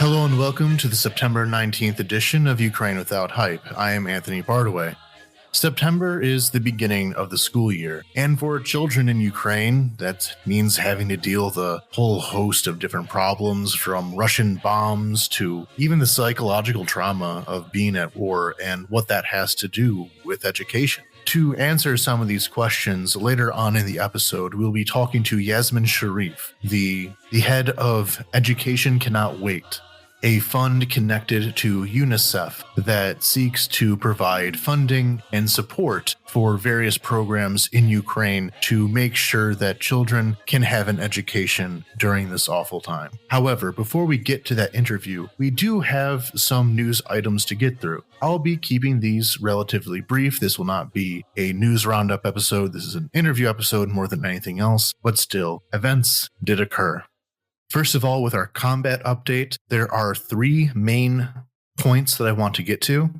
Hello and welcome to the September 19th edition of Ukraine Without Hype. I am Anthony Bardaway. September is the beginning of the school year, and for children in Ukraine, that means having to deal with a whole host of different problems, from Russian bombs to even the psychological trauma of being at war and what that has to do with education. To answer some of these questions later on in the episode, we'll be talking to Yasmin Sherif, the head of Education Cannot Wait, a fund connected to UNICEF that seeks to provide funding and support for various programs in Ukraine to make sure that children can have an education during this awful time. However, before we get to that interview, we do have some news items to get through. I'll be keeping these relatively brief. This will not be a news roundup episode. This is an interview episode more than anything else, but still, events did occur. First of all, with our combat update, there are three main points that I want to get to.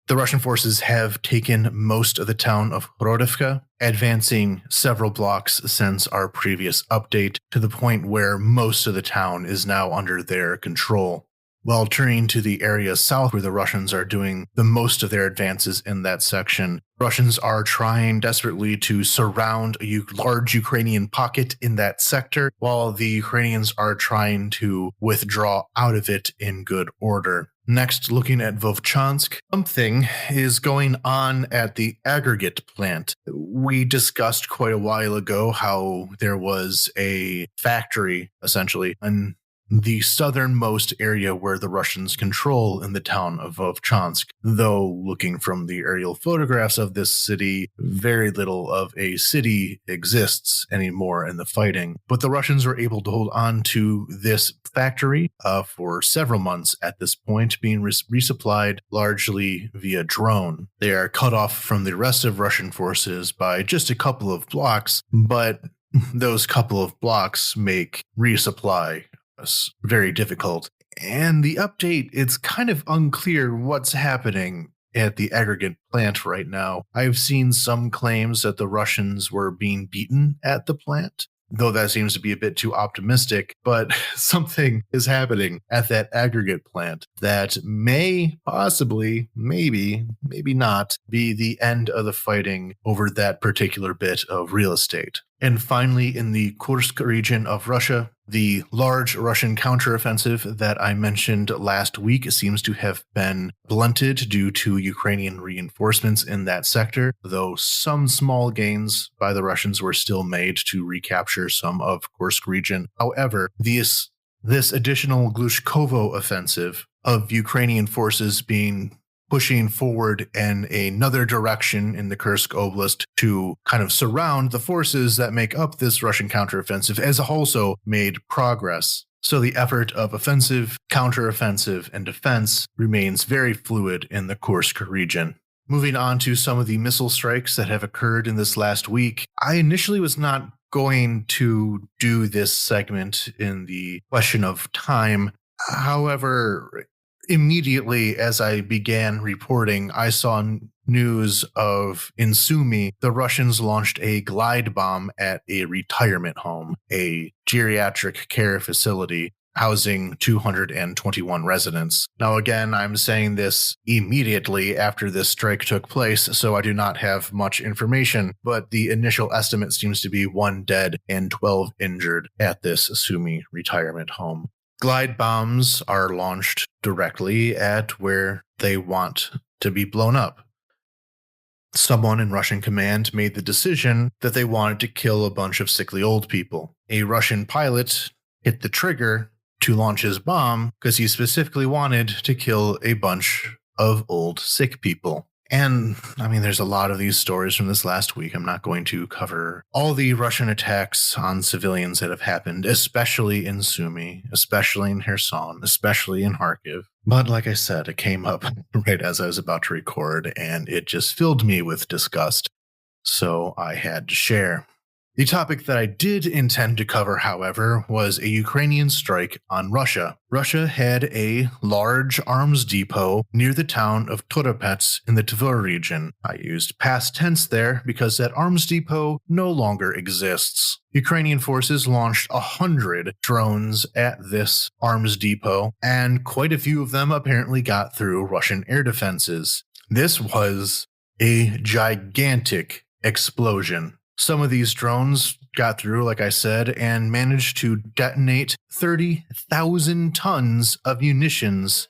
The Russian forces have taken most of the town of Rodivka, advancing several blocks since our previous update, to the point where most of the town is now under their control. While turning to the area south where the Russians are doing the most of their advances in that section, Russians are trying desperately to surround a large Ukrainian pocket in that sector, while the Ukrainians are trying to withdraw out of it in good order. Next, looking at Vovchansk, something is going on at the aggregate plant. We discussed quite a while ago how there was a factory, essentially, in the southernmost area where the Russians control in the town of Vovchansk. Though looking from the aerial photographs of this city, very little of a city exists anymore in the fighting. But the Russians were able to hold on to this factory for several months at this point, being resupplied largely via drone. They are cut off from the rest of Russian forces by just a couple of blocks, but those couple of blocks make resupply very difficult. And the update, it's kind of unclear what's happening at the aggregate plant right now. I've seen some claims that the Russians were being beaten at the plant, though that seems to be a bit too optimistic, but something is happening at that aggregate plant that may possibly, maybe not, be the end of the fighting over that particular bit of real estate. And finally, in the Kursk region of Russia, the large Russian counteroffensive that I mentioned last week seems to have been blunted due to Ukrainian reinforcements in that sector, though some small gains by the Russians were still made to recapture some of Kursk region. However, this additional Glushkovo offensive of Ukrainian forces pushing forward in another direction in the Kursk Oblast to kind of surround the forces that make up this Russian counteroffensive has also made progress. So the effort of offensive, counteroffensive, and defense remains very fluid in the Kursk region. Moving on to some of the missile strikes that have occurred in this last week, I initially was not going to do this segment in the question of time. However, immediately as I began reporting, I saw news of in Sumy, the Russians launched a glide bomb at a retirement home, a geriatric care facility housing 221 residents. Now, again, I'm saying this immediately after this strike took place, so I do not have much information, but the initial estimate seems to be 1 dead and 12 injured at this Sumy retirement home. Glide bombs are launched directly at where they want to be blown up. Someone in Russian command made the decision that they wanted to kill a bunch of sickly old people. A Russian pilot hit the trigger to launch his bomb because he specifically wanted to kill a bunch of old sick people. And, I mean, there's a lot of these stories from this last week. I'm not going to cover all the Russian attacks on civilians that have happened, especially in Sumy, especially in Kherson, especially in Kharkiv. But like I said, it came up right as I was about to record, and it just filled me with disgust. So I had to share. The topic that I did intend to cover, however, was a Ukrainian strike on Russia. Russia had a large arms depot near the town of Toropets in the Tver region. I used past tense there because that arms depot no longer exists. Ukrainian forces launched 100 drones at this arms depot, and quite a few of them apparently got through Russian air defenses. This was a gigantic explosion. Some of these drones got through, like I said, and managed to detonate 30,000 tons of munitions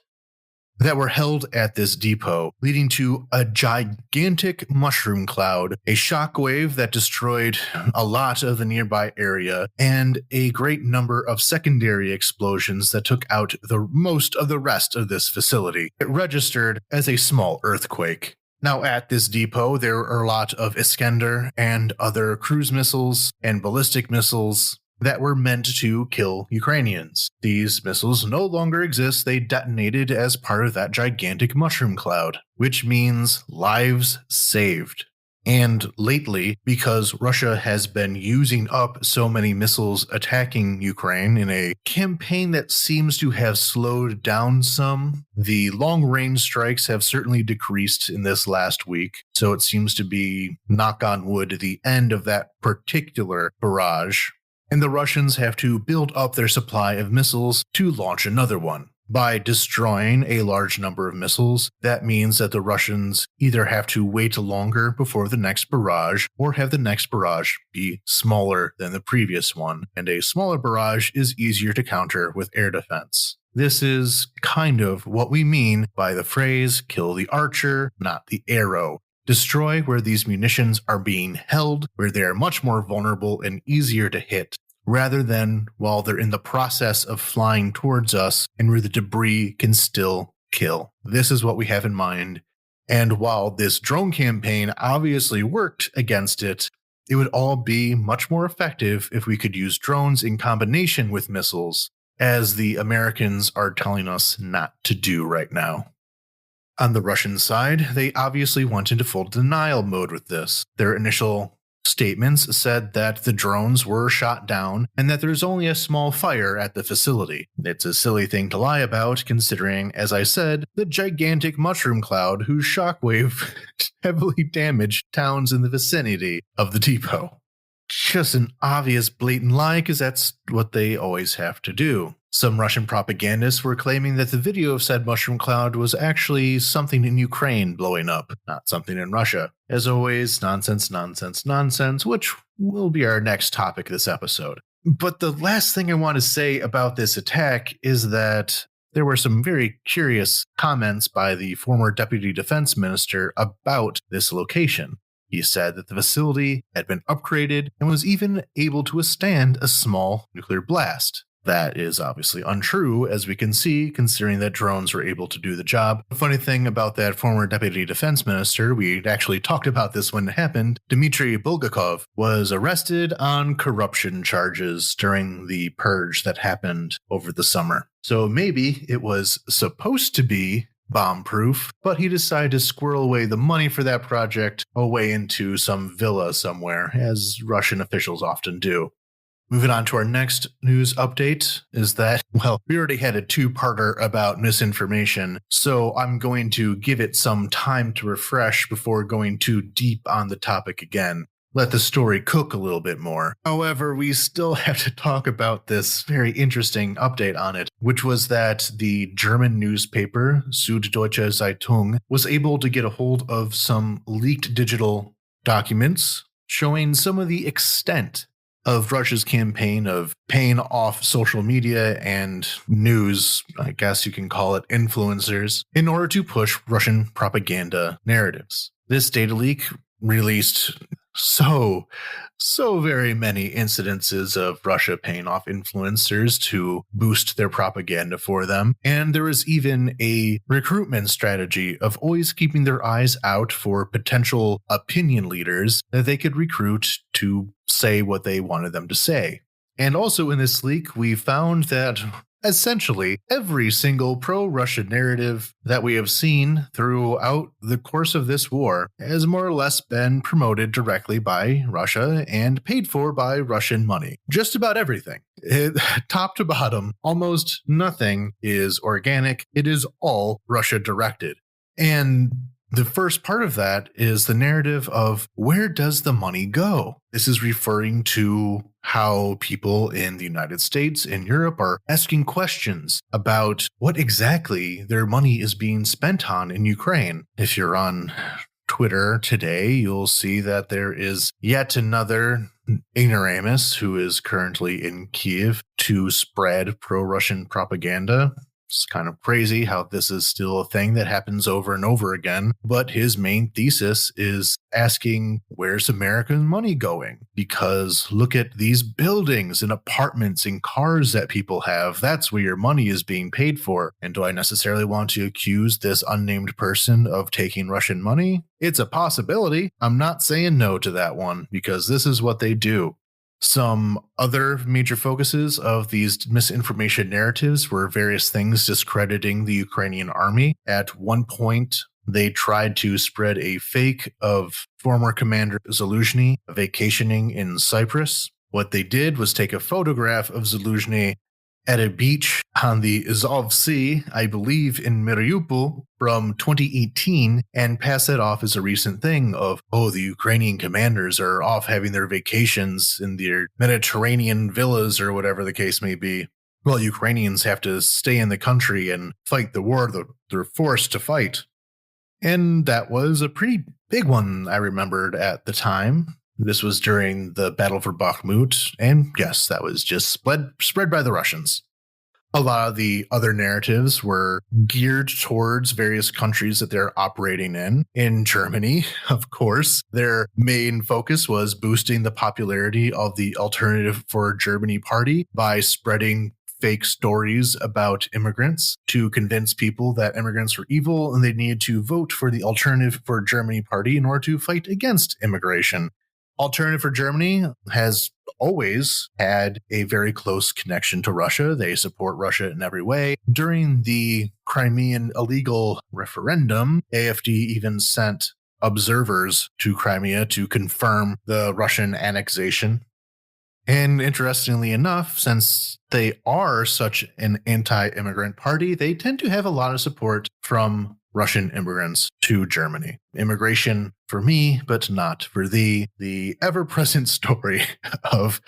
that were held at this depot, leading to a gigantic mushroom cloud, a shockwave that destroyed a lot of the nearby area, and a great number of secondary explosions that took out the most of the rest of this facility. It registered as a small earthquake. Now, at this depot, there are a lot of Iskander and other cruise missiles and ballistic missiles that were meant to kill Ukrainians. These missiles no longer exist. They detonated as part of that gigantic mushroom cloud, which means lives saved. And lately, because Russia has been using up so many missiles attacking Ukraine in a campaign that seems to have slowed down some, the long-range strikes have certainly decreased in this last week. So it seems to be, knock on wood, the end of that particular barrage. And the Russians have to build up their supply of missiles to launch another one. By destroying a large number of missiles, that means that the Russians either have to wait longer before the next barrage or have the next barrage be smaller than the previous one, and a smaller barrage is easier to counter with air defense. This is kind of what we mean by the phrase, kill the archer, not the arrow. Destroy where these munitions are being held, where they are much more vulnerable and easier to hit, rather than while they're in the process of flying towards us and where the debris can still kill. This is what we have in mind. And while this drone campaign obviously worked against it, it would all be much more effective if we could use drones in combination with missiles, as the Americans are telling us not to do right now. On the Russian side, they obviously went into full denial mode with this. Their initial statements said that the drones were shot down and that there's only a small fire at the facility. It's a silly thing to lie about, considering, as I said, the gigantic mushroom cloud whose shockwave heavily damaged towns in the vicinity of the depot. Just an obvious blatant lie, because that's what they always have to do. Some Russian propagandists were claiming that the video of said mushroom cloud was actually something in Ukraine blowing up, not something in Russia. As always, nonsense, nonsense, nonsense, which will be our next topic this episode. But the last thing I want to say about this attack is that there were some very curious comments by the former Deputy Defense Minister about this location. He said that the facility had been upgraded and was even able to withstand a small nuclear blast. That is obviously untrue, as we can see, considering that drones were able to do the job. The funny thing about that former Deputy Defense Minister, we actually talked about this when it happened, Dmitry Bulgakov was arrested on corruption charges during the purge that happened over the summer. So maybe it was supposed to be bomb-proof, but he decided to squirrel away the money for that project away into some villa somewhere, as Russian officials often do. Moving on to our next news update is that, well, we already had a two-parter about misinformation, so I'm going to give it some time to refresh before going too deep on the topic again. Let the story cook a little bit more. However, we still have to talk about this very interesting update on it, which was that the German newspaper Süddeutsche Zeitung was able to get a hold of some leaked digital documents showing some of the extent of Russia's campaign of paying off social media and news, I guess you can call it, influencers, in order to push Russian propaganda narratives. This data leak released so very many incidences of Russia paying off influencers to boost their propaganda for them. And there was even a recruitment strategy of always keeping their eyes out for potential opinion leaders that they could recruit to say what they wanted them to say. And also in this leak, we found that Essentially, every single pro-Russian narrative that we have seen throughout the course of this war has more or less been promoted directly by Russia and paid for by Russian money. Just about everything. Top to bottom, almost nothing is organic. It is all Russia directed. And the first part of that is the narrative of where does the money go? This is referring to how people in the United States and Europe are asking questions about what exactly their money is being spent on in Ukraine. If you're on Twitter today, you'll see that there is yet another ignoramus who is currently in Kiev to spread pro-Russian propaganda. It's kind of crazy how this is still a thing that happens over and over again. But his main thesis is asking, where's American money going? Because look at these buildings and apartments and cars that people have. That's where your money is being paid for. And do I necessarily want to accuse this unnamed person of taking Russian money? It's a possibility. I'm not saying no to that one because this is what they do. Some other major focuses of these misinformation narratives were various things discrediting the Ukrainian army. At one point, they tried to spread a fake of former Commander Zaluzhny vacationing in Cyprus. What they did was take a photograph of Zaluzhny at a beach on the Azov Sea, I believe in Mariupol, from 2018, and pass it off as a recent thing of, oh, the Ukrainian commanders are off having their vacations in their Mediterranean villas or whatever the case may be. Well, Ukrainians have to stay in the country and fight the war that they're forced to fight. And that was a pretty big one, I remembered at the time. This was during the Battle for Bakhmut, and yes, that was just spread by the Russians. A lot of the other narratives were geared towards various countries that they're operating in. In Germany, of course, their main focus was boosting the popularity of the Alternative for Germany party by spreading fake stories about immigrants to convince people that immigrants were evil and they needed to vote for the Alternative for Germany party in order to fight against immigration. Alternative for Germany has always had a very close connection to Russia. They support Russia in every way. During the Crimean illegal referendum, AfD even sent observers to Crimea to confirm the Russian annexation. And interestingly enough, since they are such an anti-immigrant party, they tend to have a lot of support from Russian immigrants to Germany. Immigration for me, but not for thee. The ever-present story of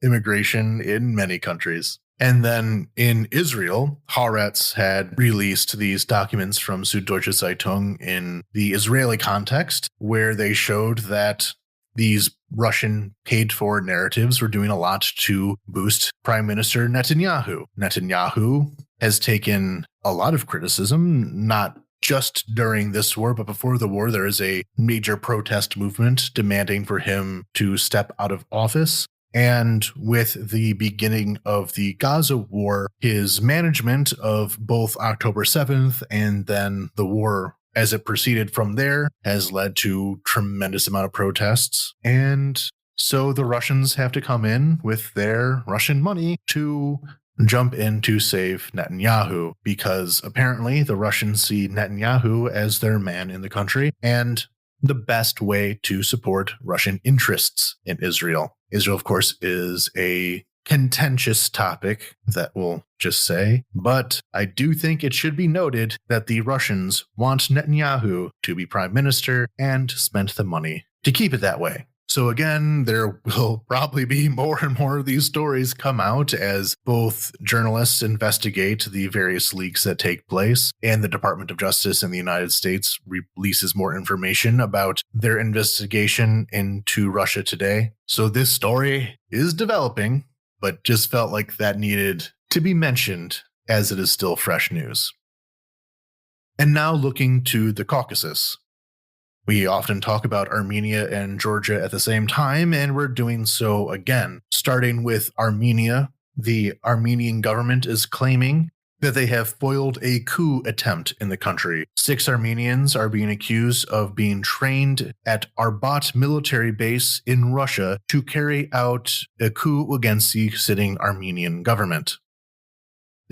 immigration in many countries. And then in Israel, Haaretz had released these documents from Süddeutsche Zeitung in the Israeli context, where they showed that these Russian paid-for narratives were doing a lot to boost Prime Minister Netanyahu. Netanyahu has taken a lot of criticism, not just during this war, but before the war, there is a major protest movement demanding for him to step out of office. And with the beginning of the Gaza war, his management of both October 7th and then the war as it proceeded from there has led to tremendous amount of protests. And so the Russians have to come in with their Russian money to jump in to save Netanyahu, because apparently the Russians see Netanyahu as their man in the country and the best way to support Russian interests in Israel. Israel, of course, is a contentious topic, that we'll just say, but I do think it should be noted that the Russians want Netanyahu to be prime minister and spent the money to keep it that way. So again, there will probably be more and more of these stories come out as both journalists investigate the various leaks that take place, and the Department of Justice in the United States releases more information about their investigation into Russia today. So this story is developing, but just felt like that needed to be mentioned as it is still fresh news. And now looking to the Caucasus. We often talk about Armenia and Georgia at the same time, and we're doing so again. Starting with Armenia, the Armenian government is claiming that they have foiled a coup attempt in the country. 6 Armenians are being accused of being trained at Arbat military base in Russia to carry out a coup against the sitting Armenian government.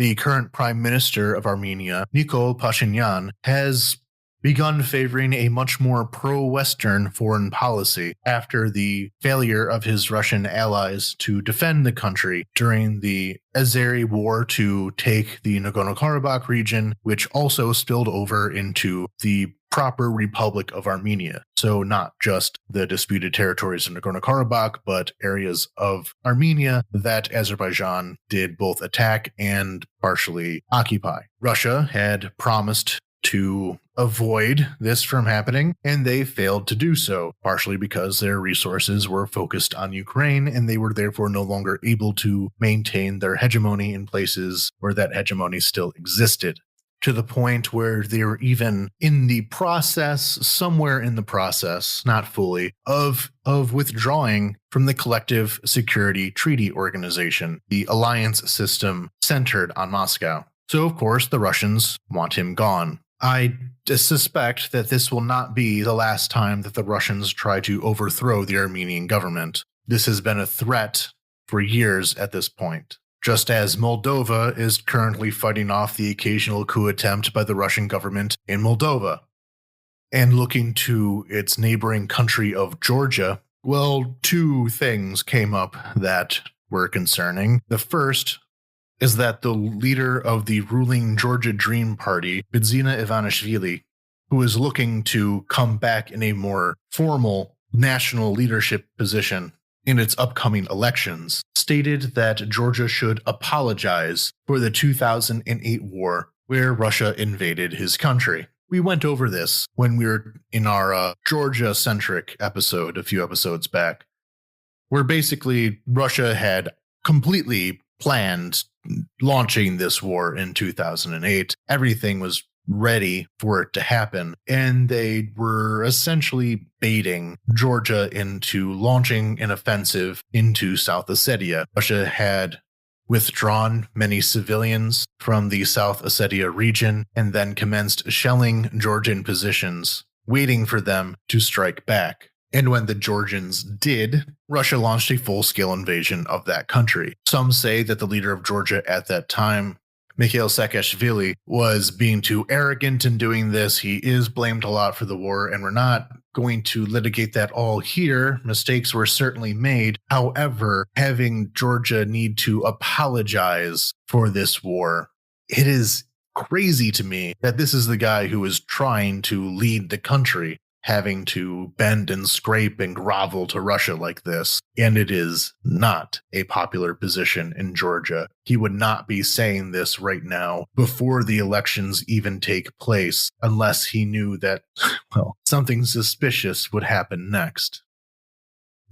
the current Prime Minister of Armenia, Nikol Pashinyan, has begun favoring a much more pro-Western foreign policy after the failure of his Russian allies to defend the country during the Azeri War to take the Nagorno-Karabakh region, which also spilled over into the proper Republic of Armenia. So not just the disputed territories of Nagorno-Karabakh, but areas of Armenia that Azerbaijan did both attack and partially occupy. Russia had promised to avoid this from happening, and they failed to do so, partially because their resources were focused on Ukraine, and they were therefore no longer able to maintain their hegemony in places where that hegemony still existed, to the point where they were even in the process, somewhere in the process, not fully, of withdrawing from the Collective Security Treaty Organization, the alliance system centered on Moscow. So, of course, the Russians want him gone. I suspect that this will not be the last time that the Russians try to overthrow the Armenian government. This has been a threat for years at this point. Just as Moldova is currently fighting off the occasional coup attempt by the Russian government in Moldova. And looking to its neighboring country of Georgia, well, two things came up that were concerning. The first is that the leader of the ruling Georgia Dream Party, Bidzina Ivanishvili, who is looking to come back in a more formal national leadership position in its upcoming elections, stated that Georgia should apologize for the 2008 war where Russia invaded his country. We went over this when we were in our Georgia-centric episode a few episodes back, where basically Russia had completely planned launching this war in 2008. Everything was ready for it to happen, and they were essentially baiting Georgia into launching an offensive into South Ossetia. Russia had withdrawn many civilians from the South Ossetia region and then commenced shelling Georgian positions, waiting for them to strike back. And when the Georgians did, Russia launched a full-scale invasion of that country. Some say that the leader of Georgia at that time, Mikhail Saakashvili, was being too arrogant in doing this. He is blamed a lot for the war, and we're not going to litigate that all here. Mistakes were certainly made. However, having Georgia need to apologize for this war, it is crazy to me that this is the guy who is trying to lead the country, having to bend and scrape and grovel to Russia like this. And it is not a popular position in Georgia. He would not be saying this right now before the elections even take place unless he knew that, well, something suspicious would happen next.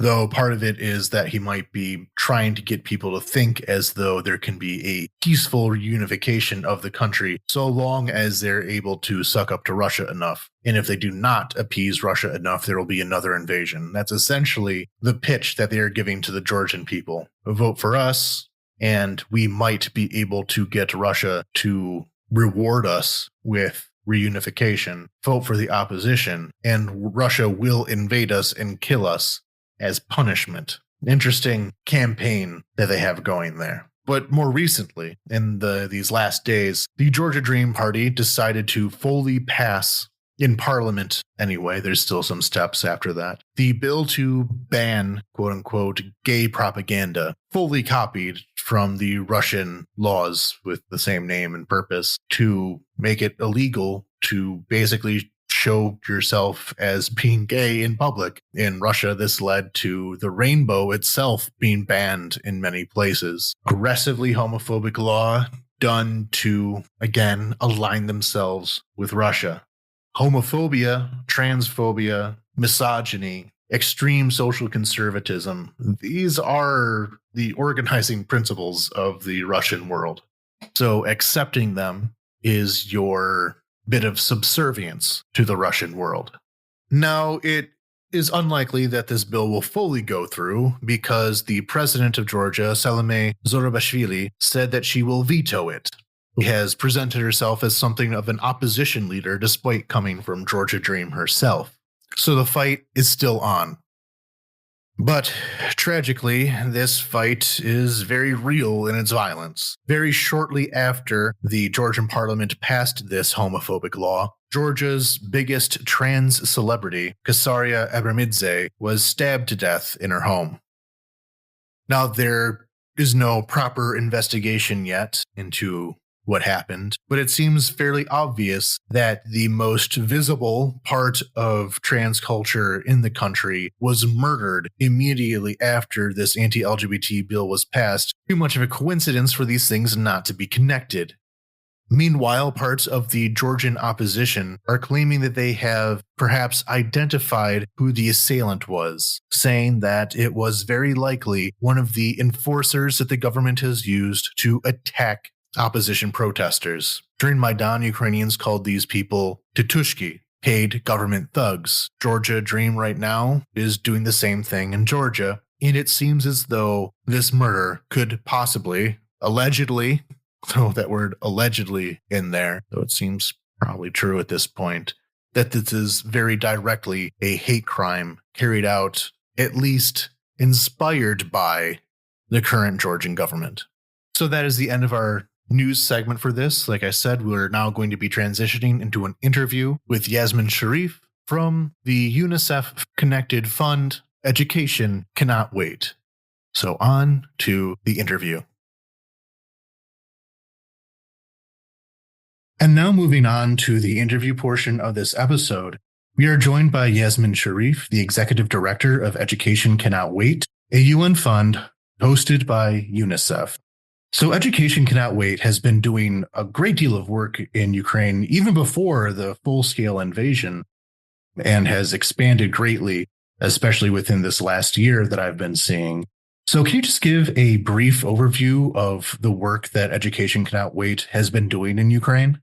Though part of it is that he might be trying to get people to think as though there can be a peaceful reunification of the country so long as they're able to suck up to Russia enough. And if they do not appease Russia enough, there will be another invasion. That's essentially the pitch that they are giving to the Georgian people. Vote for us, and we might be able to get Russia to reward us with reunification. Vote for the opposition, and Russia will invade us and kill us as punishment. Interesting campaign that they have going there. But more recently, in these last days, the Georgia Dream Party decided to fully pass, in Parliament anyway, there's still some steps after that, the bill to ban, quote-unquote, gay propaganda, fully copied from the Russian laws with the same name and purpose, to make it illegal to basically show yourself as being gay in public. In Russia, this led to the rainbow itself being banned in many places. Aggressively homophobic law done to, again, align themselves with Russia. Homophobia, transphobia, misogyny, extreme social conservatism. These are the organizing principles of the Russian world. So accepting them is your bit of subservience to the Russian world. Now, it is unlikely that this bill will fully go through because the president of Georgia, Salome Zorobashvili, said that she will veto it. She has presented herself as something of an opposition leader despite coming from Georgia Dream herself. So the fight is still on. But tragically, this fight is very real in its violence. Very shortly after the Georgian parliament passed this homophobic law, Georgia's biggest trans celebrity, Kasaria Abramidze, was stabbed to death in her home. Now, there is no proper investigation yet into what happened, but it seems fairly obvious that the most visible part of trans culture in the country was murdered immediately after this anti-LGBT bill was passed. Too much of a coincidence for these things not to be connected. Meanwhile, parts of the Georgian opposition are claiming that they have perhaps identified who the assailant was, saying that it was very likely one of the enforcers that the government has used to attack opposition protesters. During Maidan, Ukrainians called these people Titushki, paid government thugs. Georgia Dream right now is doing the same thing in Georgia, and it seems as though this murder could possibly, allegedly, throw that word allegedly in there, though it seems probably true at this point, that this is very directly a hate crime carried out, at least inspired by the current Georgian government. So that is the end of our news segment for this. Like I said, we're now going to be transitioning into an interview with Yasmin Sherif from the UNICEF-connected Fund. Education Cannot Wait. So on to the interview. And now moving on to the interview portion of this episode, we are joined by Yasmin Sherif, the Executive Director of Education Cannot Wait, a UN fund hosted by UNICEF. So Education Cannot Wait has been doing a great deal of work in Ukraine even before the full-scale invasion and has expanded greatly, especially within this last year that I've been seeing. So can you just give a brief overview of the work that Education Cannot Wait has been doing in Ukraine?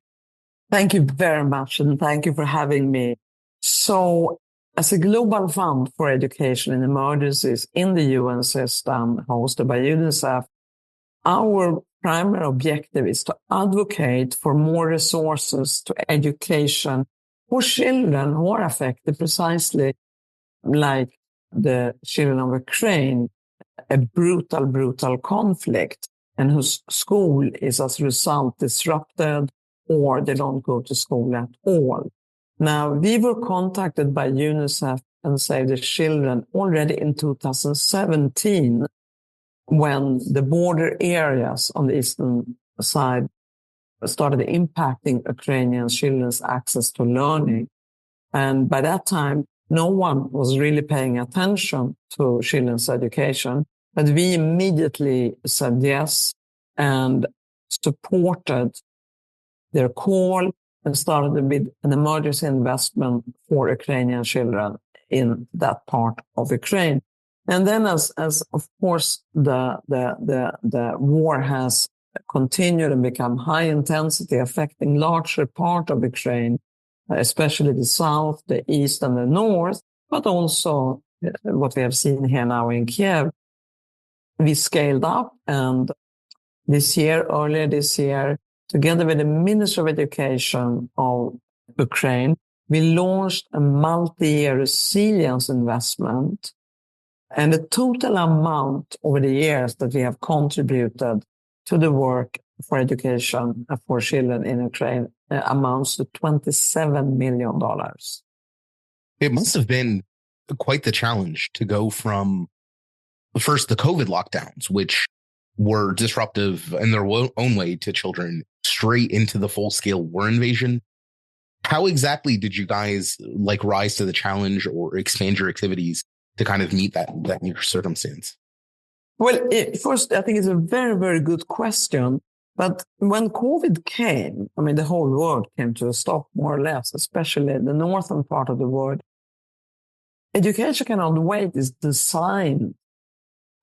Thank you very much, and thank you for having me. So, as a global fund for education in emergencies in the UN system hosted by UNICEF, our primary objective is to advocate for more resources to education for children who are affected precisely like the children of Ukraine, a brutal conflict, and whose school is as a result disrupted or they don't go to school at all. Now, we were contacted by UNICEF and Save the Children already in 2017 when the border areas on the eastern side started impacting Ukrainian children's access to learning. And by that time, no one was really paying attention to children's education, but we immediately said yes and supported their call and started with an emergency investment for Ukrainian children in that part of Ukraine. And then as of course, the war has continued and become high intensity, affecting larger part of Ukraine, especially the south, the east, and the north, but also what we have seen here now in Kiev. We scaled up, and earlier this year, together with the Ministry of Education of Ukraine, we launched a multi-year resilience investment. And the total amount over the years that we have contributed to the work for education for children in Ukraine amounts to $27 million. It must have been quite the challenge to go from first the COVID lockdowns, which were disruptive in their own way to children, straight into the full-scale war invasion. How exactly did you guys rise to the challenge or expand your activities to kind of meet that new circumstance? Well, first, I think it's a very, very good question. But when COVID came, the whole world came to a stop, more or less, especially the northern part of the world. Education Cannot Wait is designed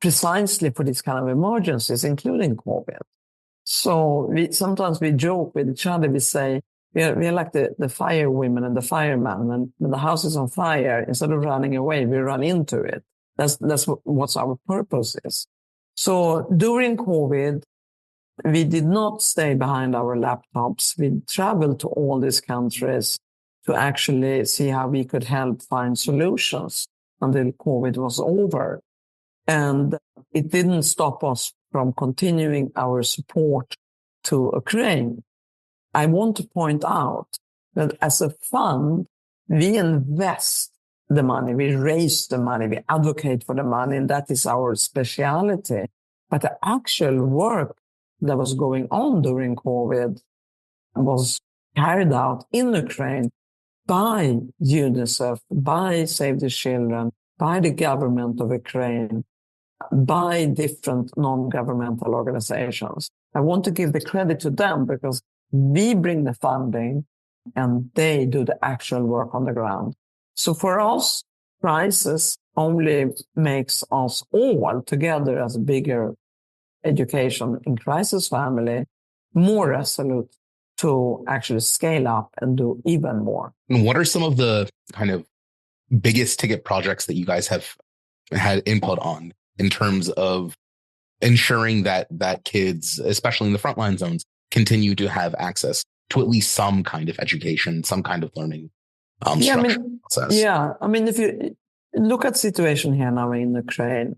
precisely for these kind of emergencies, including COVID. So sometimes we joke with each other. We say, we're like the fire women and the firemen, and when the house is on fire, instead of running away, we run into it. That's what our purpose is. So during COVID, we did not stay behind our laptops. We traveled to all these countries to actually see how we could help find solutions. until COVID was over. And it didn't stop us from continuing our support to Ukraine. I want to point out that as a fund, we invest the money, we raise the money, we advocate for the money, and that is our speciality. But the actual work that was going on during COVID was carried out in Ukraine by UNICEF, by Save the Children, by the government of Ukraine, by different non-governmental organizations. I want to give the credit to them because we bring the funding and they do the actual work on the ground. So for us, crisis only makes us all together as a bigger education in crisis family more resolute to actually scale up and do even more. And what are some of the kind of biggest ticket projects that you guys have had input on in terms of ensuring that kids, especially in the frontline zones, continue to have access to at least some kind of education, some kind of learning process? If you look at the situation here now in Ukraine,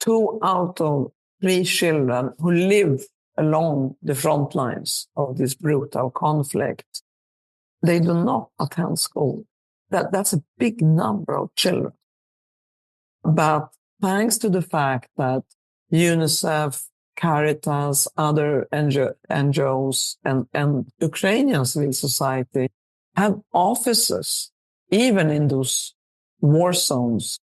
2 out of 3 children who live along the front lines of this brutal conflict, they do not attend school. That's a big number of children. But thanks to the fact that UNICEF, Charities, other NGOs, and Ukrainian civil society have offices, even in those war zones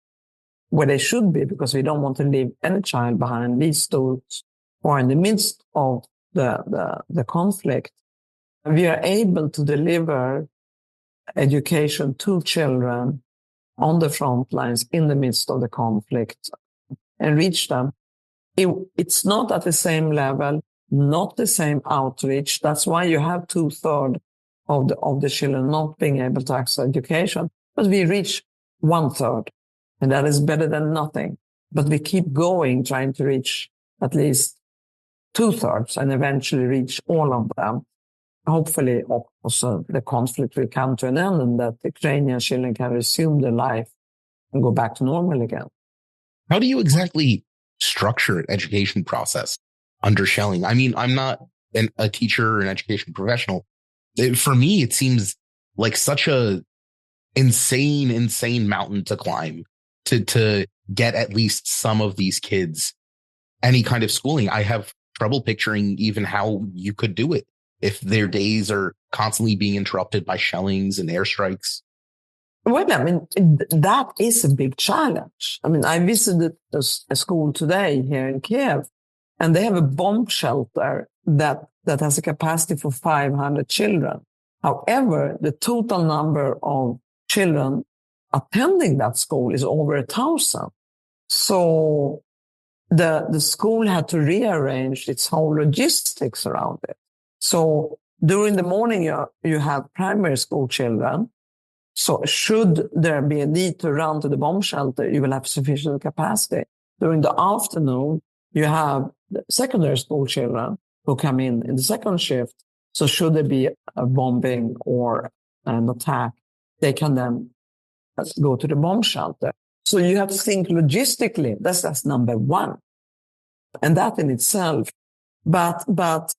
where they should be, because we don't want to leave any child behind, these those who are in the midst of the conflict. We are able to deliver education to children on the front lines in the midst of the conflict and reach them. It's not at the same level, not the same outreach. That's why you have 2/3 of the children not being able to access education. But we reach 1/3, and that is better than nothing. But we keep going, trying to reach at least 2/3 and eventually reach all of them. Hopefully, also the conflict will come to an end and that the Ukrainian children can resume their life and go back to normal again. How do you exactly structure an education process under shelling? I mean, I'm not a teacher or an education professional. For me, it seems like such a insane mountain to climb to get at least some of these kids any kind of schooling. I have trouble picturing even how you could do it if their days are constantly being interrupted by shellings and airstrikes. Well, I mean, that is a big challenge. I mean, I visited a school today here in Kiev, and they have a bomb shelter that has a capacity for 500 children. However, the total number of children attending that school is over 1,000. So the school had to rearrange its whole logistics around it. So during the morning, you have primary school children. So should there be a need to run to the bomb shelter, you will have sufficient capacity. During the afternoon, you have the secondary school children who come in the second shift. So should there be a bombing or an attack, they can then go to the bomb shelter. So you have to think logistically. That's number one. And that in itself. But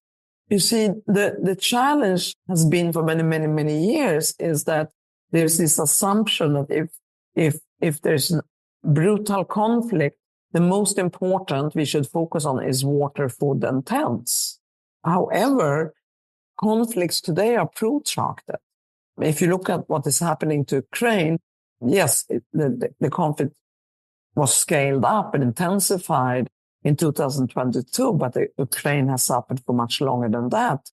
you see, the challenge has been for many years is that there's this assumption that if there's a brutal conflict, the most important we should focus on is water, food, and tents. However, conflicts today are protracted. If you look at what is happening to Ukraine, yes, the conflict was scaled up and intensified in 2022, but Ukraine has suffered for much longer than that.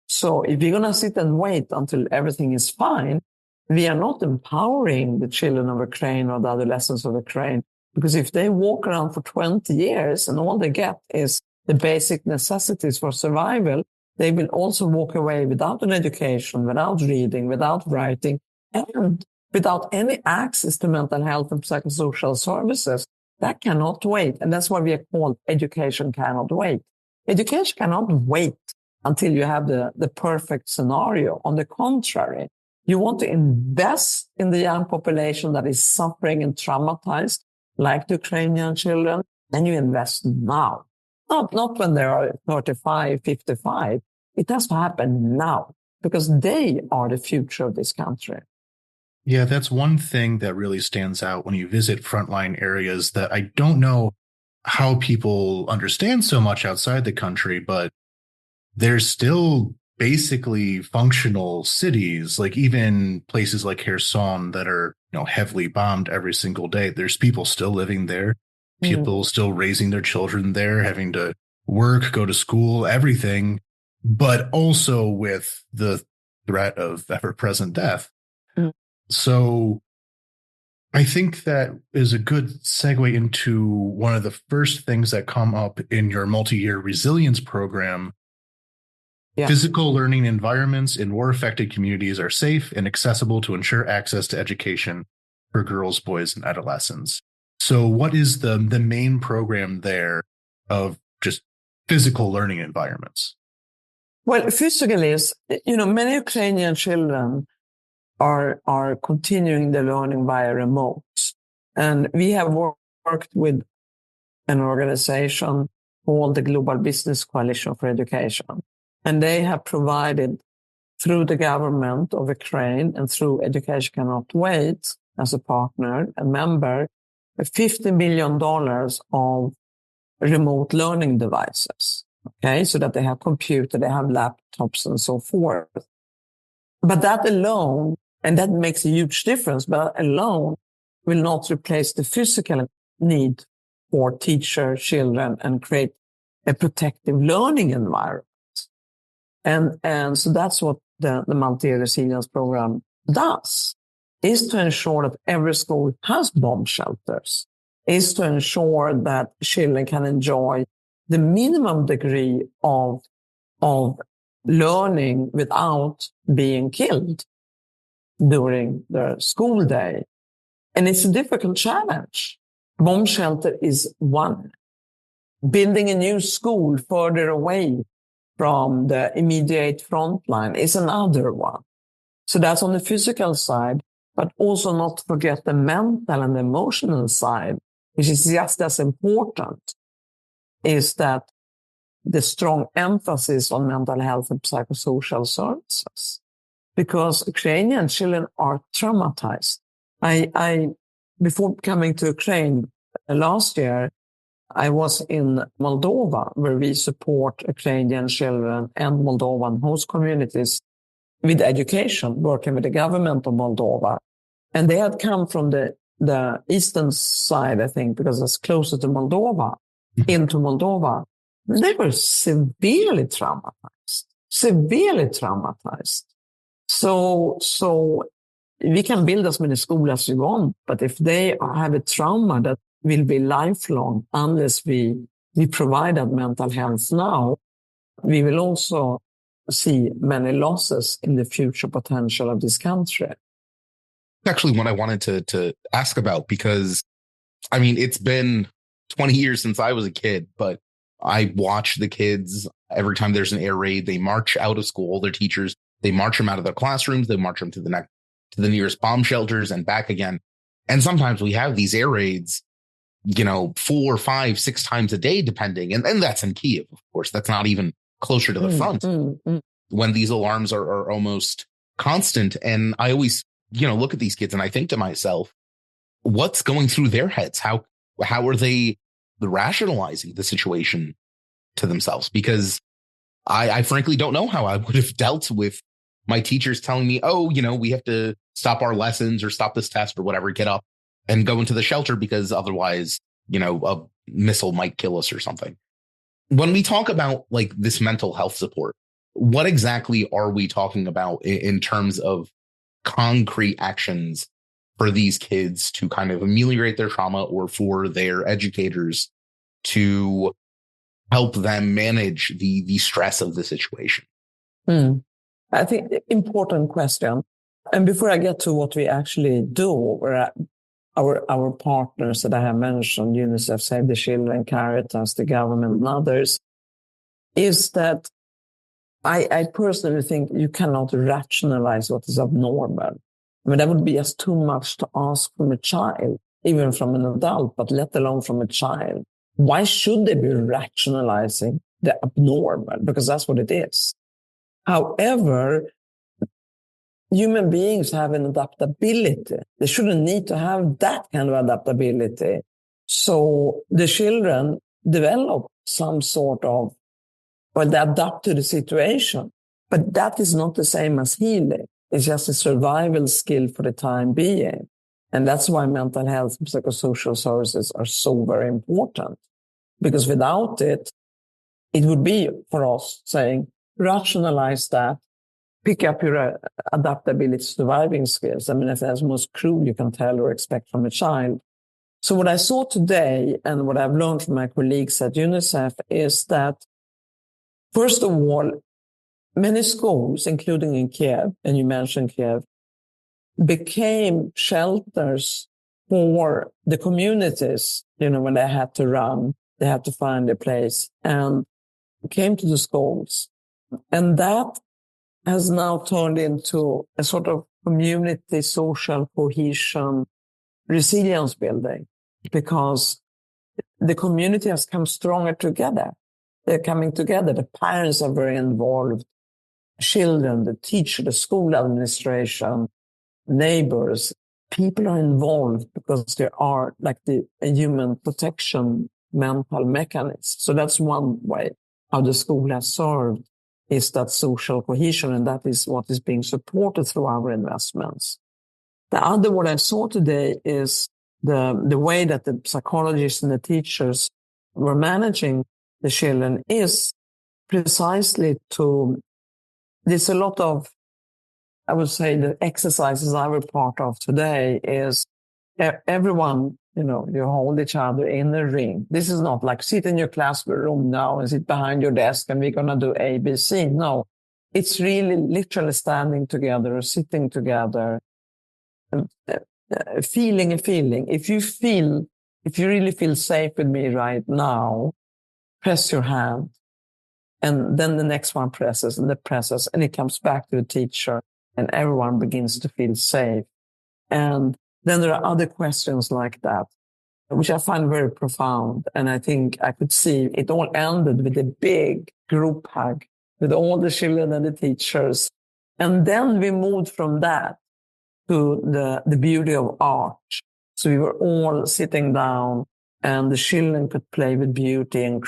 So if you're going to sit and wait until everything is fine, we are not empowering the children of Ukraine or the adolescents of Ukraine, because if they walk around for 20 years and all they get is the basic necessities for survival, they will also walk away without an education, without reading, without writing, and without any access to mental health and psychosocial services. That cannot wait. And that's why we are called Education Cannot Wait. Education cannot wait until you have the perfect scenario. On the contrary, You want to invest in the young population that is suffering and traumatized, like the Ukrainian children, then you invest now. Not when they are 35, 55. It has to happen now because they are the future of this country. Yeah, that's one thing that really stands out when you visit frontline areas that I don't know how people understand so much outside the country, but there's still basically functional cities, like even places like Kherson that are, heavily bombed every single day. There's people still living there, people still raising their children there, having to work, go to school, everything, but also with the threat of ever-present death. So I think that is a good segue into one of the first things that come up in your multi-year resilience program. Yeah. Physical learning environments in war-affected communities are safe and accessible to ensure access to education for girls, boys, and adolescents. So what is the main program there of just physical learning environments? Well, physical is, many Ukrainian children are continuing the learning via remote. And we have worked with an organization called the Global Business Coalition for Education. And they have provided, through the government of Ukraine and through Education Cannot Wait as a partner and member, $50 million of remote learning devices. Okay, so that they have computer, they have laptops and so forth. But that alone, and that makes a huge difference, but alone will not replace the physical need for teacher, children, and create a protective learning environment. And so that's what the multi-year resilience program does, is to ensure that every school has bomb shelters, is to ensure that children can enjoy the minimum degree of learning without being killed during the school day. And it's a difficult challenge. Bomb shelter is one. Building a new school further away from the immediate front line is another one. So that's on the physical side, but also not to forget the mental and emotional side, which is just as important, is that the strong emphasis on mental health and psychosocial services. Because Ukrainian children are traumatized. I before coming to Ukraine last year, I was in Moldova, where we support Ukrainian children and Moldovan host communities with education, working with the government of Moldova. And they had come from the eastern side, I think, because it's closer to Moldova, into Moldova. They were severely traumatized. So we can build as many schools as we want, but if they have a trauma that will be lifelong, unless we provide that mental health now, we will also see many losses in the future potential of this country. Actually, what I wanted to ask about, because I mean, it's been 20 years since I was a kid, but I watch the kids every time there's an air raid. They march out of school, their teachers, they march them out of their classrooms, they march them to the nearest bomb shelters and back again. And sometimes we have these air raids, 4, 5, 6 times a day, depending. And that's in Kyiv, of course. That's not even closer to the front when these alarms are almost constant. And I always, look at these kids and I think to myself, what's going through their heads? How are they rationalizing the situation to themselves? Because I frankly don't know how I would have dealt with my teachers telling me, oh, we have to stop our lessons or stop this test or whatever, get up and go into the shelter because otherwise, a missile might kill us or something. When we talk about like this mental health support, what exactly are we talking about in terms of concrete actions for these kids to kind of ameliorate their trauma, or for their educators to help them manage the stress of the situation? I think important question. And before I get to what we actually do, our partners that I have mentioned, UNICEF, Save the Children, Charities, the government, and others, is that I personally think you cannot rationalize what is abnormal. I mean, that would be just too much to ask from a child, even from an adult, but let alone from a child. Why should they be rationalizing the abnormal? Because that's what it is. However, human beings have an adaptability. They shouldn't need to have that kind of adaptability. So the children develop some sort of, well, they adapt to the situation. But that is not the same as healing. It's just a survival skill for the time being. And that's why mental health and psychosocial services are so very important. Because without it, it would be for us saying, rationalize that, pick up your adaptability, surviving skills. I mean, if that's most cruel you can tell or expect from a child. So what I saw today and what I've learned from my colleagues at UNICEF is that, first of all, many schools, including in Kiev, and you mentioned Kiev, became shelters for the communities. You know, when they had to run, they had to find a place and came to the schools. And that has now turned into a sort of community, social cohesion, resilience building, because the community has come stronger together. They're coming together. The parents are very involved. Children, the teacher, the school administration, neighbors, people are involved because there are like the human protection mental mechanism. So that's one way how the school has served, is that social cohesion, and that is what is being supported through our investments. The other, what I saw today, is the way that the psychologists and the teachers were managing the children is precisely to, there's a lot of, I would say, the exercises I were part of today is everyone, you know, you hold each other in the ring. This is not like sit in your classroom now and sit behind your desk and we're going to do A, B, C. No, it's really literally standing together or sitting together, feeling a feeling. If you really feel safe with me right now, press your hand. And then the next one presses and and it comes back to the teacher and everyone begins to feel safe. And then there are other questions like that, which I find very profound. And I think I could see it all ended with a big group hug with all the children and the teachers. And then we moved from that to the beauty of art. So we were all sitting down and the children could play with beauty and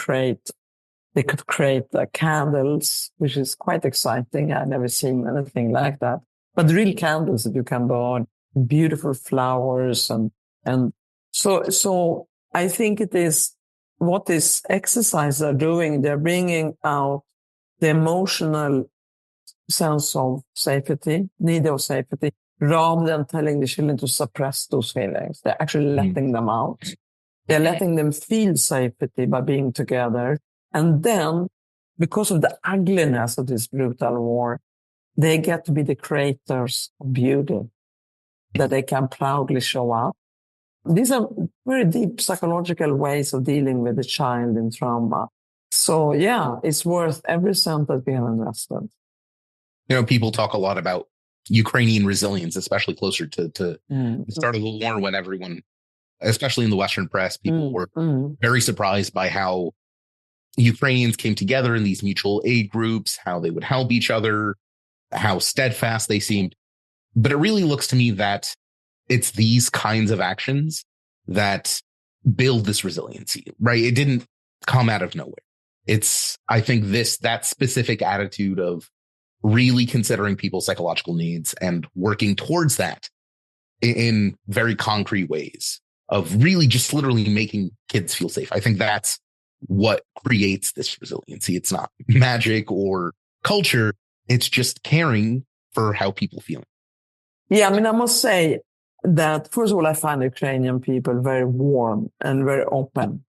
they could create candles, which is quite exciting. I've never seen anything like that. But real candles that you can burn, beautiful flowers. And so I think it is what these exercises are doing. They're bringing out the emotional sense of safety, need of safety, rather than telling the children to suppress those feelings. They're actually letting them out. They're letting them feel safety by being together. And then, because of the ugliness of this brutal war, they get to be the creators of beauty, that they can proudly show up. These are very deep psychological ways of dealing with a child in trauma. So yeah, it's worth every cent that we have invested. You know, people talk a lot about Ukrainian resilience, especially closer to the start of the war, when everyone, especially in the Western press, people were very surprised by how Ukrainians came together in these mutual aid groups, how they would help each other, how steadfast they seemed. But it really looks to me that it's these kinds of actions that build this resiliency, right? It didn't come out of nowhere. It's, I think, that specific attitude of really considering people's psychological needs and working towards that in very concrete ways of really just literally making kids feel safe. I think that's what creates this resiliency. It's not magic or culture. It's just caring for how people feel. Yeah, I mean, I must say that, first of all, I find Ukrainian people very warm and very open.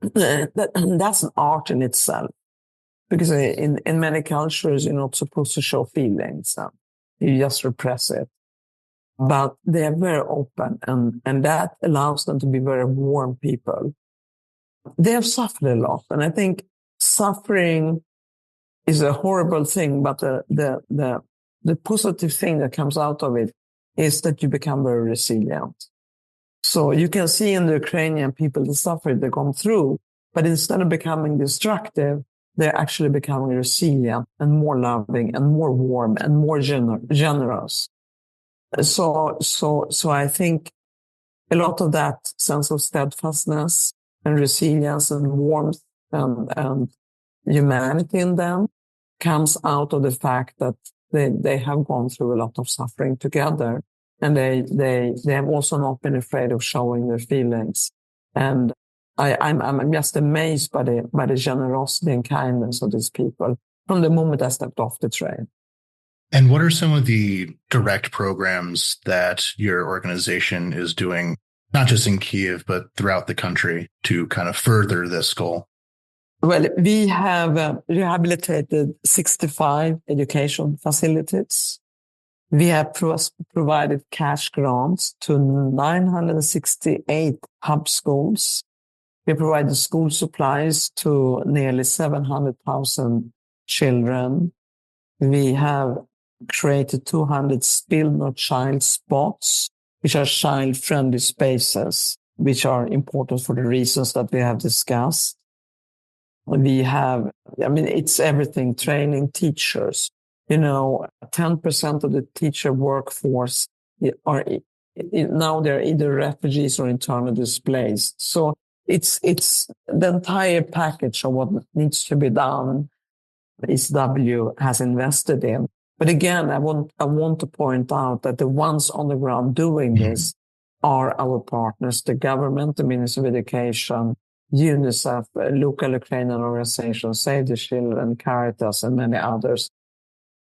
That's an art in itself. Because in many cultures, you're not supposed to show feelings. You just repress it. But they are very open, and that allows them to be very warm people. They have suffered a lot. And I think suffering is a horrible thing, but the positive thing that comes out of it is that you become very resilient. So you can see in the Ukrainian people the suffering they've gone through, but instead of becoming destructive, they're actually becoming resilient and more loving and more warm and more generous. So I think a lot of that sense of steadfastness and resilience and warmth and humanity in them comes out of the fact that they have gone through a lot of suffering together. And they have also not been afraid of showing their feelings. And I'm just amazed by the generosity and kindness of these people from the moment I stepped off the train. And what are some of the direct programs that your organization is doing, not just in Kyiv, but throughout the country to kind of further this goal? Well, we have rehabilitated 65 education facilities. We have provided cash grants to 968 hub schools. We provided school supplies to nearly 700,000 children. We have created 200 Spill No Child spots, which are child-friendly spaces, which are important for the reasons that we have discussed. We have, it's everything, training teachers. 10% of the teacher workforce are now they're either refugees or internally displaced. So it's the entire package of what needs to be done. ECW has invested in. But again, I want to point out that the ones on the ground doing this are our partners, the government, the Ministry of Education, UNICEF, local Ukrainian organizations, Save the Children, Charities, and many others.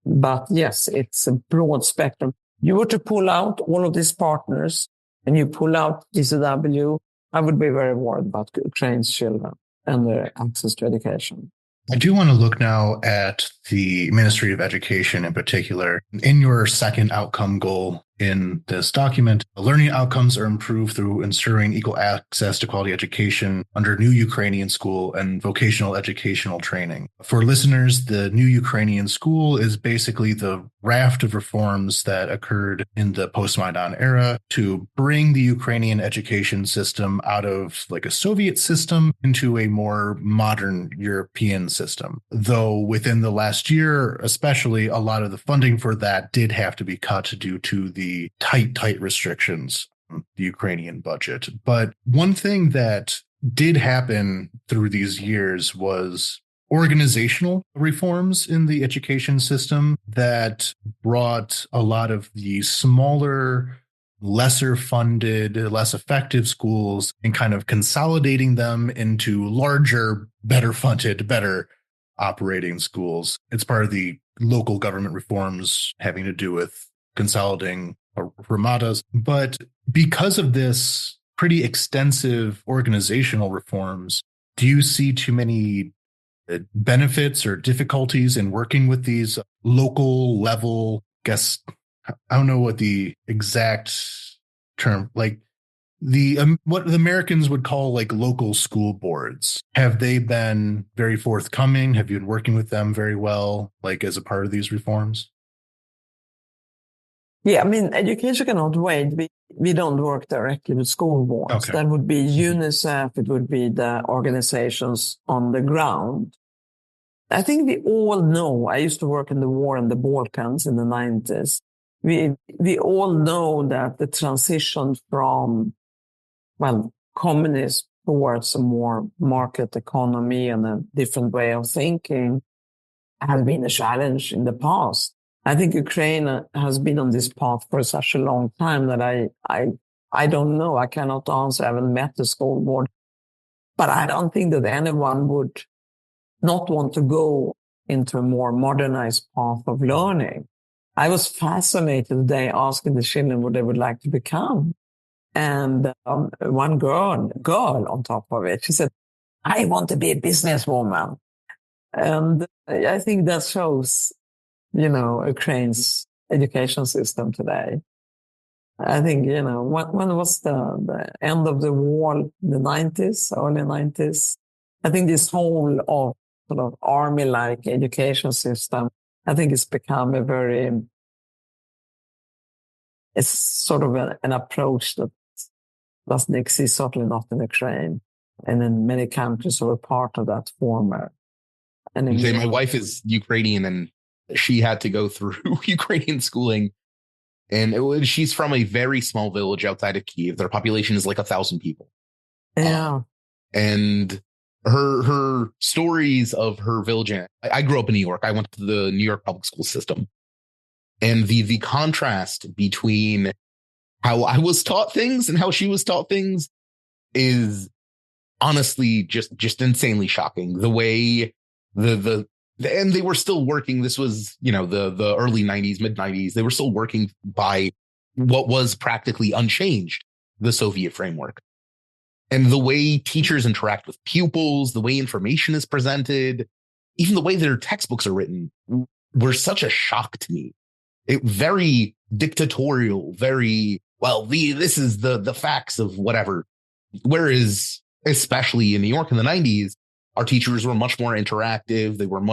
But yes, it's a broad spectrum. You were to pull out all of these partners and you pull out ECW, I would be very worried about Ukraine's children and their access to education. I do want to look now at the Ministry of Education in particular. In your second outcome goal in this document, learning outcomes are improved through ensuring equal access to quality education under new Ukrainian school and vocational educational training. For listeners, the new Ukrainian school is basically the raft of reforms that occurred in the post-Maidan era to bring the Ukrainian education system out of like a Soviet system into a more modern European system. Though within the last year, especially, a lot of the funding for that did have to be cut due to the tight restrictions on the Ukrainian budget. But one thing that did happen through these years was organizational reforms in the education system that brought a lot of the smaller, lesser funded, less effective schools and kind of consolidating them into larger, better funded, better operating schools. It's part of the local government reforms having to do with consolidating ramadas. But because of this pretty extensive organizational reforms, do you see too many benefits or difficulties in working with these local level, I don't know what the exact term, like what the Americans would call like local school boards? Have they been very forthcoming? Have you been working with them very well, like as a part of these reforms? Yeah, education cannot wait. We don't work directly with school boards. Okay. That would be UNICEF. It would be the organizations on the ground. I think we all know, I used to work in the war in the Balkans in the 90s. We all know that the transition from, communism towards a more market economy and a different way of thinking has been a challenge in the past. I think Ukraine has been on this path for such a long time that I don't know. I cannot answer. I haven't met the school board. But I don't think that anyone would not want to go into a more modernized path of learning. I was fascinated today asking the children what they would like to become. And one girl on top of it, she said, I want to be a businesswoman. And I think that shows Ukraine's education system today. I think, when was the end of the war, the 90s, early 90s? I think this whole of sort of army-like education system, I think it's become it's sort of an approach that doesn't exist, certainly not in Ukraine. And in many countries who are part of that former. And my wife is Ukrainian, and she had to go through Ukrainian schooling. And she's from a very small village outside of Kyiv. Their population is like 1,000 people. Yeah. And her stories of her village. I grew up in New York. I went to the New York public school system. And the contrast between how I was taught things and how she was taught things is honestly just insanely shocking. The way and they were still working. This was, the early 90s, mid 90s. They were still working by what was practically unchanged, the Soviet framework. And the way teachers interact with pupils, the way information is presented, even the way their textbooks are written were such a shock to me. Very dictatorial, very, this is the facts of whatever. Whereas, especially in New York in the 90s, our teachers were much more interactive. They were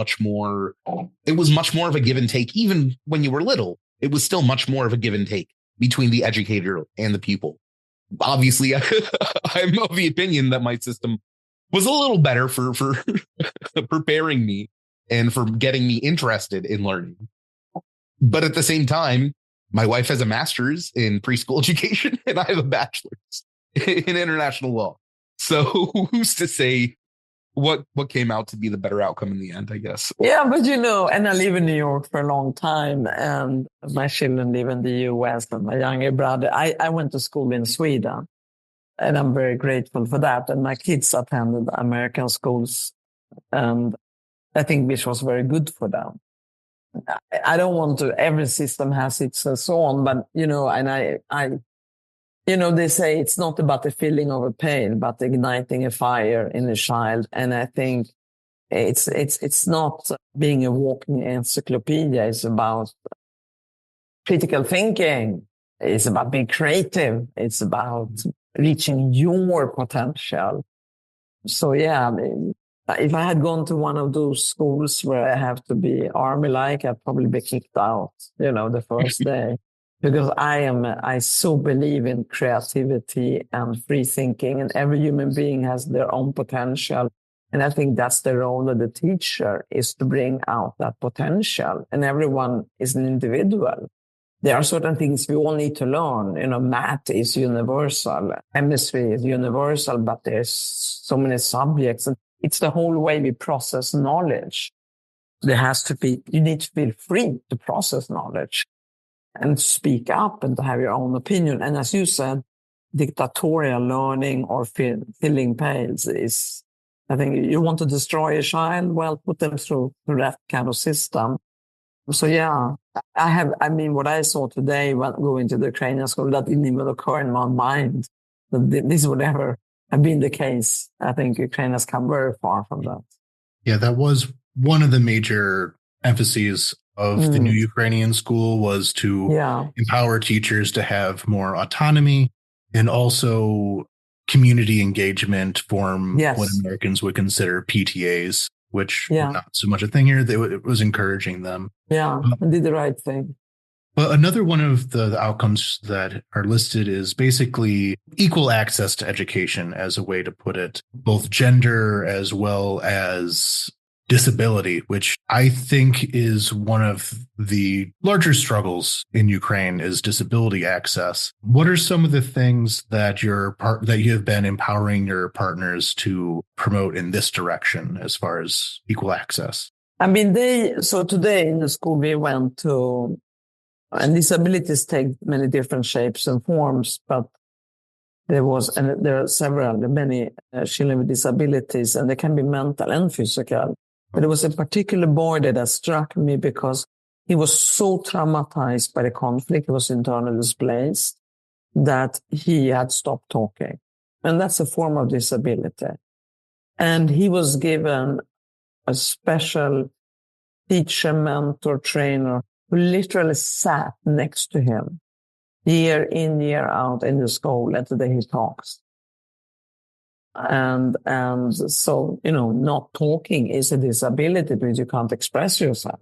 it was much more of a give and take. Even when you were little, it was still much more of a give and take between the educator and the pupil. Obviously, I'm of the opinion that my system was a little better for preparing me and for getting me interested in learning. But at the same time, my wife has a master's in preschool education and I have a bachelor's in international law. So who's to say what came out to be the better outcome in the end, I guess. Yeah, but and I live in New York for a long time, and my children live in the US, and my younger brother, I went to school in Sweden, and I'm very grateful for that. And my kids attended American schools, and I think which was very good for them. I don't want to, every system has its and so on, but, and they say it's not about the feeling of a pain, but igniting a fire in a child. And I think it's not being a walking encyclopedia. It's about critical thinking. It's about being creative. It's about reaching your potential. So, yeah, if I had gone to one of those schools where I have to be army-like, I'd probably be kicked out, the first day. Because I so believe in creativity and free thinking, and every human being has their own potential. And I think that's the role of the teacher, is to bring out that potential. And everyone is an individual. There are certain things we all need to learn. Math is universal. Chemistry is universal, but there's so many subjects. And it's the whole way we process knowledge. You need to feel free to process knowledge and speak up and to have your own opinion. And as you said, dictatorial learning or filling pails is, I think you want to destroy a child, well, put them through that kind of system. So yeah, what I saw today when going to the Ukrainian school, that didn't even occur in my mind that this would ever have been the case. I think Ukraine has come very far from that. Yeah, that was one of the major emphases of the new Ukrainian school, was to empower teachers to have more autonomy and also community engagement, form what Americans would consider PTAs, which were not so much a thing here. It was encouraging them. Yeah, and did the right thing. But another one of the outcomes that are listed is basically equal access to education, as a way to put it, both gender as well as disability, which I think is one of the larger struggles in Ukraine, is disability access. What are some of the things that you have been empowering your partners to promote in this direction as far as equal access? So today in the school we went to, and disabilities take many different shapes and forms, but there are many children with disabilities, and they can be mental and physical. But there was a particular boy that struck me because he was so traumatized by the conflict. He was internally displaced that he had stopped talking. And that's a form of disability. And he was given a special teacher, mentor, trainer who literally sat next to him year in, year out in the school, and today he talks. And so, not talking is a disability because you can't express yourself.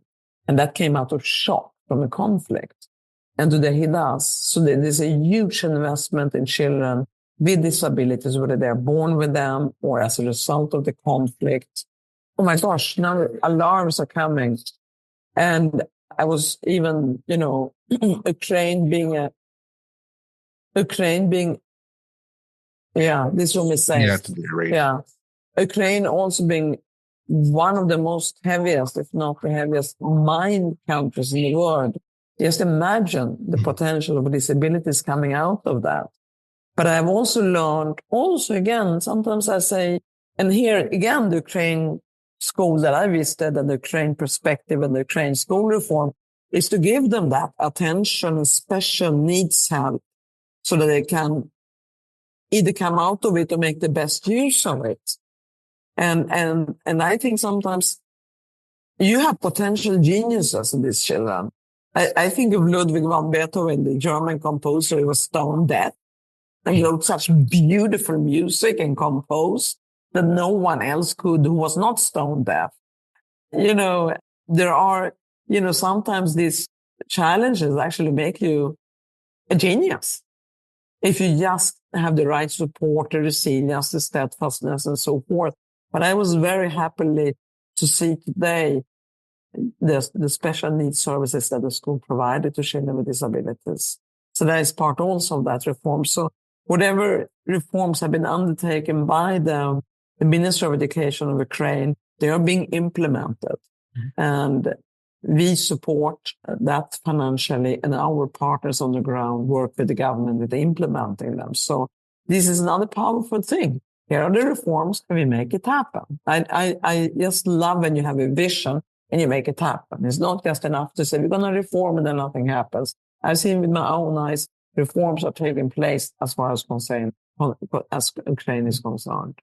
And that came out of shock from a conflict. And today he does. So there's a huge investment in children with disabilities, whether they're born with them or as a result of the conflict. Oh my gosh, now alarms are coming. And I was even, Ukraine being, this room is safe. Yeah, that's great. Yeah. Ukraine also being one of the most heaviest, if not the heaviest, mine countries in the world. Just imagine the potential of disabilities coming out of that. But I've also learned, again, sometimes I say, and here again, the Ukraine school that I visited and the Ukraine perspective and the Ukraine school reform is to give them that attention and special needs help so that they can either come out of it or make the best use of it. And I think sometimes you have potential geniuses in these children. I think of Ludwig van Beethoven, the German composer. He was stone deaf and wrote such beautiful music and composed that no one else could who was not stone deaf. There are, sometimes these challenges actually make you a genius. If you just have the right support, the resilience, the steadfastness, and so forth. But I was very happy to see today the special needs services that the school provided to children with disabilities. So that is part also of that reform. So whatever reforms have been undertaken by the Ministry of Education of Ukraine, they are being implemented. Mm-hmm. And we support that financially, and our partners on the ground work with the government with implementing them. So this is another powerful thing. Here are the reforms, and we make it happen. I just love when you have a vision and you make it happen. It's not just enough to say, we're going to reform and then nothing happens. I've seen with my own eyes, reforms are taking place as far as Ukraine is concerned.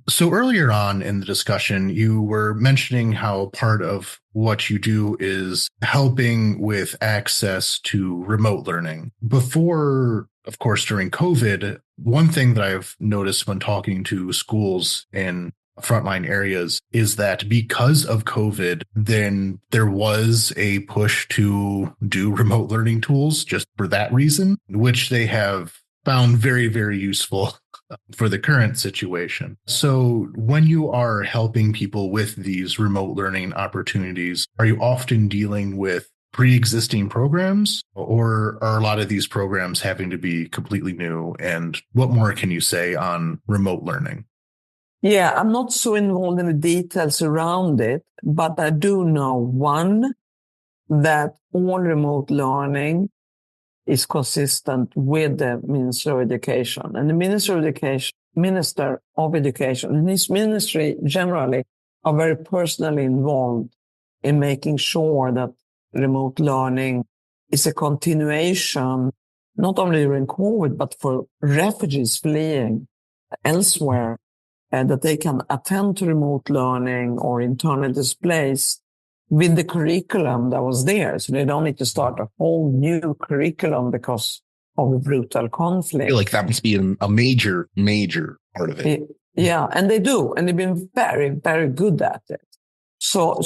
So earlier on in the discussion, you were mentioning how part of what you do is helping with access to remote learning. Before, of course, during COVID, one thing that I've noticed when talking to schools in frontline areas is that because of COVID, then there was a push to do remote learning tools just for that reason, which they have found very, very useful for the current situation. So when you are helping people with these remote learning opportunities, are you often dealing with pre-existing programs, or are a lot of these programs having to be completely new? And what more can you say on remote learning? Yeah, I'm not so involved in the details around it, but I do know, one, that all remote learning is consistent with the Minister of Education. And the Minister of Education and his ministry generally are very personally involved in making sure that remote learning is a continuation, not only during COVID, but for refugees fleeing elsewhere, and that they can attend to remote learning or internally displaced with the curriculum that was there. So they don't need to start a whole new curriculum because of a brutal conflict. I feel like that must be a major, major part of it. Yeah, and they do. And they've been very, very good at it. So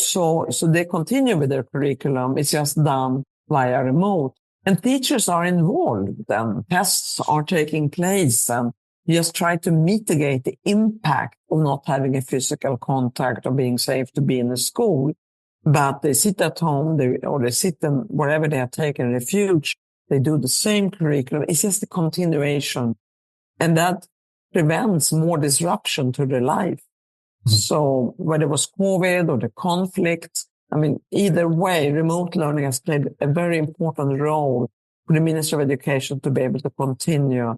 they continue with their curriculum. It's just done via remote. And teachers are involved, and tests are taking place, and you just try to mitigate the impact of not having a physical contact or being safe to be in the school. But they sit at home, they sit in wherever they have taken refuge. They do the same curriculum. It's just a continuation. And that prevents more disruption to their life. Mm-hmm. So whether it was COVID or the conflict, either way, remote learning has played a very important role for the Ministry of Education to be able to continue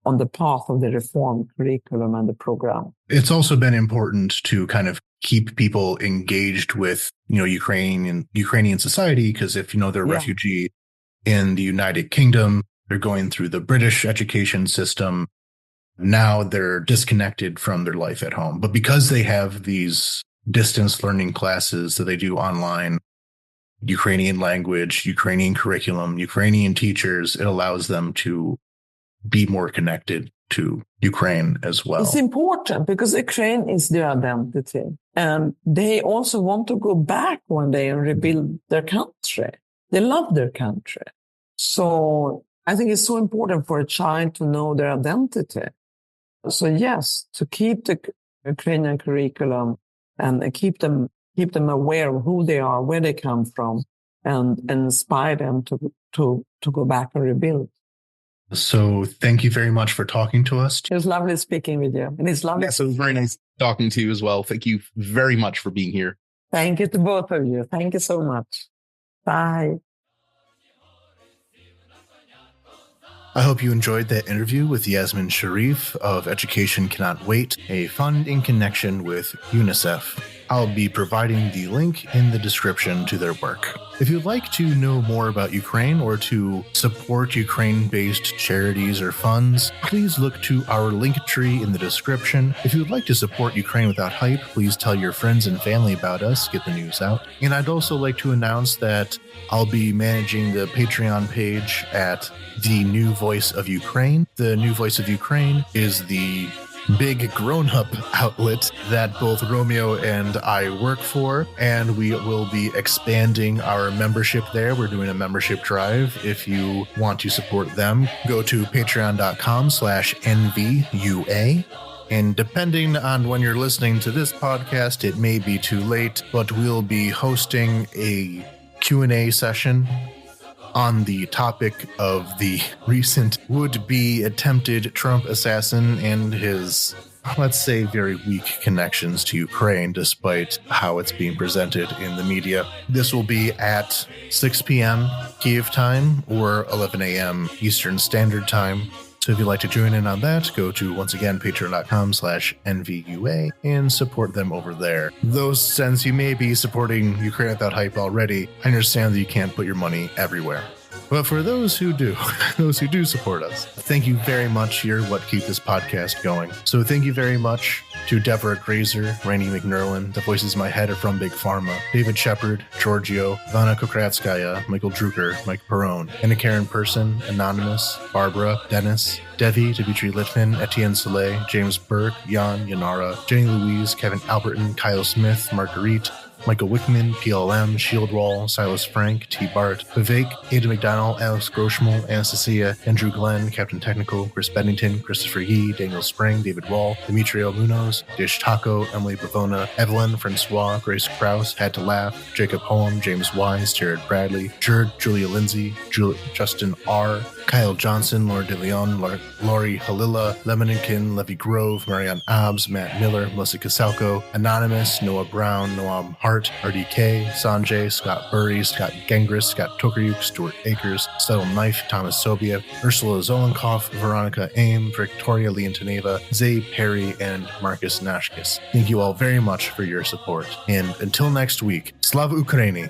on the path of the reform curriculum and the program. It's also been important to kind of keep people engaged with, Ukrainian society, because if, they're a refugee in the United Kingdom, they're going through the British education system. Now they're disconnected from their life at home. But because they have these distance learning classes that they do online, Ukrainian language, Ukrainian curriculum, Ukrainian teachers, it allows them to be more connected to Ukraine as well. It's important because Ukraine is their identity. And they also want to go back one day and rebuild their country. They love their country. So I think it's so important for a child to know their identity. So yes, to keep the Ukrainian curriculum and keep them aware of who they are, where they come from, and inspire them to go back and rebuild. So thank you very much for talking to us. It was lovely speaking with you. And it's lovely. Yes, it was very nice talking to you as well. Thank you very much for being here. Thank you to both of you. Thank you so much. Bye. I hope you enjoyed that interview with Yasmin Sherif of Education Cannot Wait, a fund in connection with UNICEF. I'll be providing the link in the description to their work. If you'd like to know more about Ukraine or to support Ukraine-based charities or funds, please look to our link tree in the description. If you'd like to support Ukraine Without Hype, please tell your friends and family about us, get the news out. And I'd also like to announce that I'll be managing the Patreon page at the New Voice of Ukraine. The New Voice of Ukraine is the big grown-up outlet that both Romeo and I work for, and we will be expanding our membership there. We're doing a membership drive. If you want to support them, go to patreon.com/NVUA. And depending on when you're listening to this podcast, it may be too late, but we'll be hosting a Q&A session on the topic of the recent would-be attempted Trump assassin and his, let's say, very weak connections to Ukraine, despite how it's being presented in the media. This will be at 6 p.m. Kiev time or 11 a.m. Eastern Standard Time. So if you'd like to join in on that, go to, once again, patreon.com/NVUA and support them over there. Though since you may be supporting Ukraine Without Hype already, I understand that you can't put your money everywhere. But for those who do, support us, thank you very much. You're what keep this podcast going. So thank you very much to Deborah Grazer, Randy McNerlin. The voices in my head are from Big Pharma. David Shepard, Giorgio, Ivana Kokratskaya, Michael Drucker, Mike Perrone, Anna Karen Person, Anonymous, Barbara, Dennis, Devi, Dimitri Litvin, Etienne Soleil, James Burke, Jan, Yanara, Jenny Louise, Kevin Alberton, Kyle Smith, Marguerite, Michael Wickman, PLM, Shieldwall, Silas Frank, T. Bart, Vivek, Ada McDonald, Alex Groschmal, Anastasia, Andrew Glenn, Captain Technical, Chris Bennington, Christopher Yee, Daniel Spring, David Wall, Demetrio Munoz, Dish Taco, Emily Bavona, Evelyn, Francois, Grace Krause, Had to Laugh, Jacob Holm, James Wise, Jared Bradley, Jerd, Julia Lindsay, Justin R., Kyle Johnson, Laura DeLeon, Laurie Halila, Lemoninkin, Levy Grove, Marianne Abbs, Matt Miller, Melissa Casalco, Anonymous, Noah Brown, Noam Hart, RDK, Sanjay, Scott Burry, Scott Gengris, Scott Tokaryuk, Stuart Akers, Settle Knife, Thomas Sobia, Ursula Zolenkoff, Veronica Aim, Victoria Leontineva, Zay Perry, and Marcus Nashkis. Thank you all very much for your support. And until next week, Slava Ukraini!